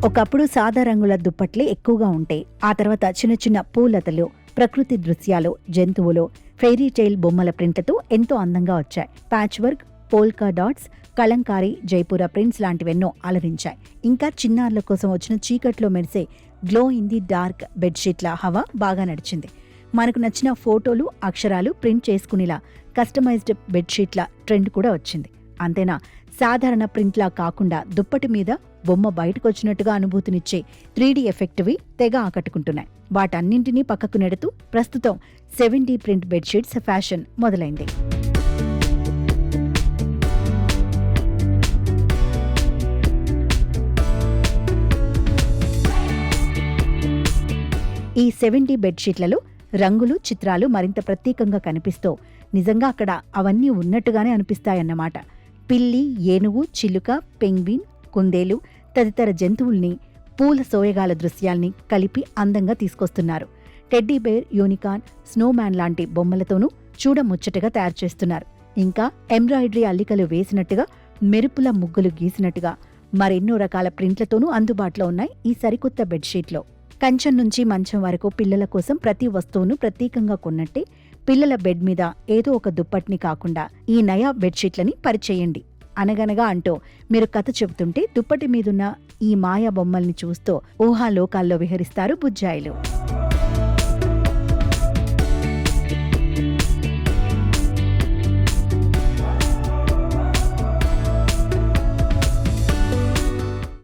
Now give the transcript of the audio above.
ఒకప్పుడు సాదా రంగుల దుప్పట్లే ఎక్కువగా ఉంటాయి. ఆ తర్వాత చిన్న చిన్న పూలతలు, ప్రకృతి దృశ్యాలు, జంతువులు, ఫెయిరీ టైల్ బొమ్మల ప్రింట్లతో ఎంతో అందంగా వచ్చాయి. Patch work, polka dots, kalamkari, Jaipur prints లాంటివెన్నో అలరించాయి. ఇంకా చిన్నారుల కోసం వచ్చిన చీకట్లో మెరిసే గ్లో ఇన్ ది డార్క్ బెడ్షీట్ల హవా బాగా నడిచింది. మనకు నచ్చిన ఫోటోలు, అక్షరాలు ప్రింట్ చేసుకునేలా కస్టమైజ్డ్ బెడ్షీట్ల ట్రెండ్ కూడా వచ్చింది. అంతేనా, సాధారణ ప్రింట్లా కాకుండా దుప్పటి మీద బొమ్మ బయటకొచ్చినట్టుగా అనుభూతినిచ్చే 3D ఎఫెక్ట్వి తెగ ఆకట్టుకుంటున్నాయి. వాటన్నింటినీ పక్కకు నెడుతూ ప్రస్తుతం 7D ప్రింట్ బెడ్షీట్స్ ఫ్యాషన్ మొదలైంది. ఈ 7D బెడ్షీట్లలో రంగులు, చిత్రాలు మరింత ప్రత్యేకంగా కనిపిస్తూ నిజంగా అక్కడ అవన్నీ ఉన్నట్టుగానే అనిపిస్తాయన్నమాట. పిల్లి, ఏనుగు, చిలుక, పెంగ్విన్, కుందేలు తదితర జంతువుల్ని, పూల సోయగాల దృశ్యాల్ని కలిపి అందంగా తీసుకొస్తున్నారు. టెడ్డీ బేర్, యూనికార్న్, స్నోమ్యాన్ లాంటి బొమ్మలతోనూ చూడముచ్చటగా తయారు చేస్తున్నారు. ఇంకా ఎంబ్రాయిడరీ అల్లికలు వేసినట్టుగా, మెరుపుల ముగ్గులు గీసినట్టుగా మరెన్నో రకాల ప్రింట్లతోనూ అందుబాటులో ఉన్నాయి ఈ సరికొత్త బెడ్షీట్లో. కంచం నుంచి మంచం వరకు పిల్లల కోసం ప్రతి వస్తువును ప్రత్యేకంగా కొన్నట్టే పిల్లల బెడ్ మీద ఏదో ఒక దుప్పట్ని కాకుండా ఈ నయా బెడ్షీట్లని పరిచేయండి అనగనగా అంటూ మీరు కథ చెబుతుంటే దుప్పటి మీదున్న ఈ మాయా బొమ్మల్ని చూస్తూ ఊహాలోకాల్లో విహరిస్తారు బుజ్జాయిలు.